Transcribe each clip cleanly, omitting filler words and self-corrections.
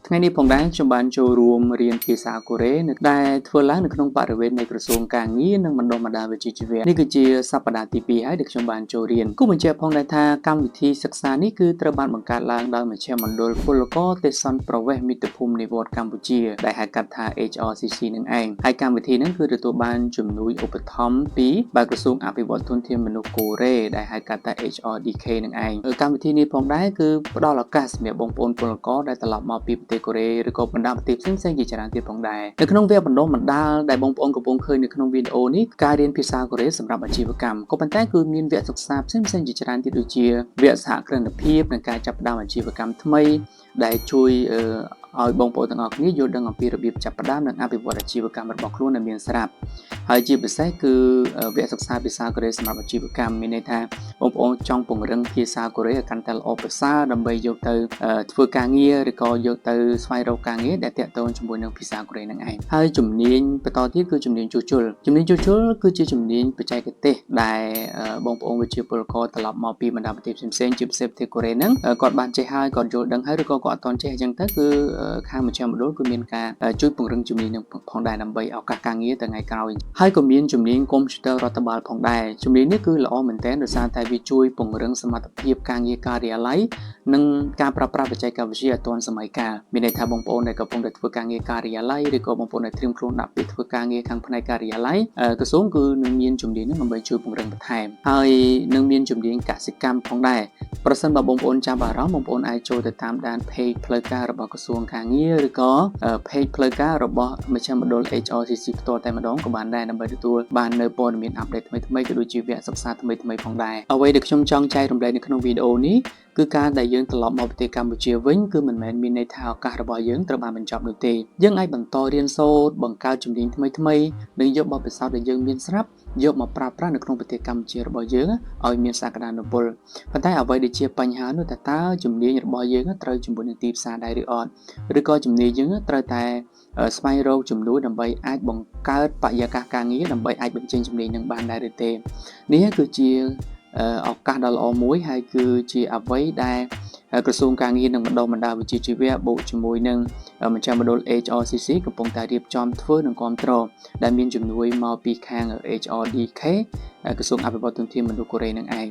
ថ្ងៃនេះផងដែរខ្ញុំបានចូលរួមរៀនភាសាកូរ៉េនៅដែលធ្វើឡើងនៅក្នុងបរិវេណនៃក្រសួងការងារនិងបណ្ដុះបណ្ដាលវិជ្ជាជីវៈនេះគឺជាសប្តាហ៍ទី2ហើយដែលខ្ញុំបានចូលរៀនគូបញ្ជាក់ផងដែរថាកម្មវិធីសិក្សានេះគឺត្រូវបានបង្កើតឡើងដោយមជ្ឈមណ្ឌលពលករទេសន្តប្រវេសន៍មាតុភូមិនិវត្តន៍កម្ពុជាដែលហៅកាត់ថា HRCC នឹងឯងហើយកម្មវិធីនេះគឺទទួលបានជំនួយឧបត្ថម្ភពីក្រសួងអភិវឌ្ឍធនធានមនុស្សកូរ៉េដែលហៅកាត់ថា HRDK នឹងឯងកម្មវិធីនេះផងដែរគឺផ្ដល់ឱកាសសម្រាប់បងប្អូនពលករដែលត្រឡប់មកពីប្រទេសកូរ៉េឬក៏បណ្ដាប្រទេសផ្សេងៗជាច្រើនទៀតផងដែរនៅក្នុងវគ្គបណ្ដុះបណ្ដាលដែលបងប្អូនកំពុងឃើញនៅក្នុងវីដេអូនេះការរៀនភាសាកូរ៉េសម្រាប់អាជីវកម្មក៏ប៉ុន្តែគឺមានវគ្គសិក្សាផ្សេងៗជាច្រើនទៀតដូចជាវគ្គសហគ្រិនភាពនិងការចាប់ផ្ដើមអាជីវកម្មថ្មីដែលជួយឲ្យបងប្អូនទាំងអស់គ្នាយល់ដឹងអំពីរបៀបចាប់ផ្ដើមនិងអភិវឌ្ឍអាជីវកម្មរបស់ខ្លួនឲ្យមានស្រាប់ហើយជាពិសេសគឺវគ្គសិក្សាភាសាកូរ៉េសម្រាប់អាជីវកម្មមានន័យថាបងប្អូនចង់ពង្រឹងភាសាកូរ៉េឲ្យកាន់តែល្អប្រសើរដើម្បីយកទៅធ្វើការងារឬក៏យកទៅស្វែងរកការងារដែលទាក់ទងជាមួយនឹងភាសាកូរ៉េនឹងឯងហើយជំនាញបន្តទៀតគឺជំនាញជួសជុលគឺជាជំនាញបច្ចេកទេសដែលបងប្អូនវិជ្ជាពលករត្រឡប់មកពីបណ្ដាប្រទេសផ្សេងៗជាពិសេសប្រទេសកូរ៉េហ្នឹងគាត់បានចេះហើយគាត់យល់ដឹងហើយឬក៏គាត់អត់ទាន់ចេះអញ្ចឹងទៅគឺខាងមជ្ឈមណ្ឌលគឺមានការជួយពង្រឹងជំនាញនឹងផងដែរដើម្បីឱកាសការងារថ្ងៃក្រោយហើយក៏មានជំនាញកុំព្យូទ័ររដ្ឋបាលផងដែរជំនាញនេះគឺល្អមែនទែនដោយសារតែវាជួយពង្រឹងសមត្ថភាពការងារការិយាល័យនិងការប្រើប្រាស់បច្ចេកវិទ្យាឲ្យទាន់សម័យកាលមានន័យថាបងប្អូនដែលកំពុងតែធ្វើការងារការិយាល័យឬក៏បងប្អូនដែលត្រៀមខ្លួនដាក់ពេលធ្វើការងារខាងផ្នែកការិយាល័យក្រសួងគឺនឹងមានជំនាញនេះដើម្បីជួយពង្រឹងបន្ថែមហើយនឹងមានជំនាញកសិកម្មផងដែរប្រសិនបើបងប្អូនចាប់អារម្មណ៍បងប្អូនអាចចូលទៅតាមដាន page ផ្លូវការរបស់ក្រសួងការងារឬក៏ page ផ្លូវការរបស់មជ្ឈមណ្ឌល HRCC ផ្ទាល់តែម្ដងក៏បានដែរដើម្បីទទួលបាននៅព័ត៌មានអាប់ដេតថ្មីៗក៏ដូចជាវគ្គសិក្សាថ្មីៗផងដែរអ្វីដែលខ្ញុំចង់ចែករំលែកនៅក្នុងវីដេអូនេះគឺការដែលយើងត្រឡប់មកប្រទេសកម្ពុជាវិញគឺមិនមែនមានន័យថាឱកាសរបស់យើងត្រូវបានបញ្ចប់នោះទេយើងអាចបន្តរៀនសូត្របង្កើតជំនាញថ្មីៗនិងយកបទពិសោធន៍ដែលយើងមានស្រាប់យកមកប្រើប្រាស់នៅក្នុងប្រទេសកម្ពុជារបស់យើងឲ្យមានសក្តានុពលប៉ុន្តែអ្វីដែលជាបញ្ហានោះតើជំនាញរបស់យើងត្រូវជាមួយនឹងទីផ្សារដែរឬអត់ឬក៏ជំនាញយើងត្រូវតែស្វែងរកជំនួយដើម្បីអាចបង្កើតបរិយាកាសការងារដើម្បីអាចបញ្ចេញជំនាញនឹងបានដែរឬទេនេះគឺជាឱកាសដ៏ល្អមួយហើយគឺជាអ្វីដែលក្រសួងការងារនិងបណ្ដុះបណ្ដាលវិជ្ជាជីវៈបូកជាមួយនឹងមជ្ឈមណ្ឌល HRCC កំពុងតែរៀបចំធ្វើនិងគាំទ្រដែលមានជំនួយមកពីខាង HRDK ក្រសួងអភិវឌ្ឍធនធានមនុស្សកូរ៉េនឹងឯង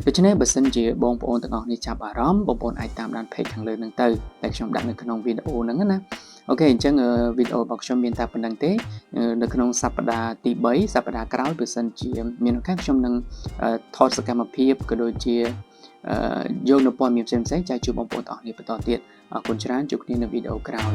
ដូច្នេះបើសិនជាបងប្អូនទាំងអស់នេះចាប់អារម្មណ៍បងប្អូនអាចតាមដាន page ខាងលើហ្នឹងទៅដែលខ្ញុំដាក់នៅក្នុងវីដេអូហ្នឹងណាអូខេអញ្ចឹងវីដេអូរបស់ខ្ញុំមានតែប៉ុណ្្នឹងទេនៅក្នុងសប្តាហ៍ទី3សប្តាហ៍ក្រោយបើសិនជាមានឱកាសខ្ញុំនឹងថតសកម្មភាពក៏ដូចជាយកនៅព័ត៌មានផ្សេងៗចែកជូនបងប្អូនទាំងអស់គ្នាបន្តទៀតអរគុណច្រើនជួបគ្នានៅវីដេអូក្រោយ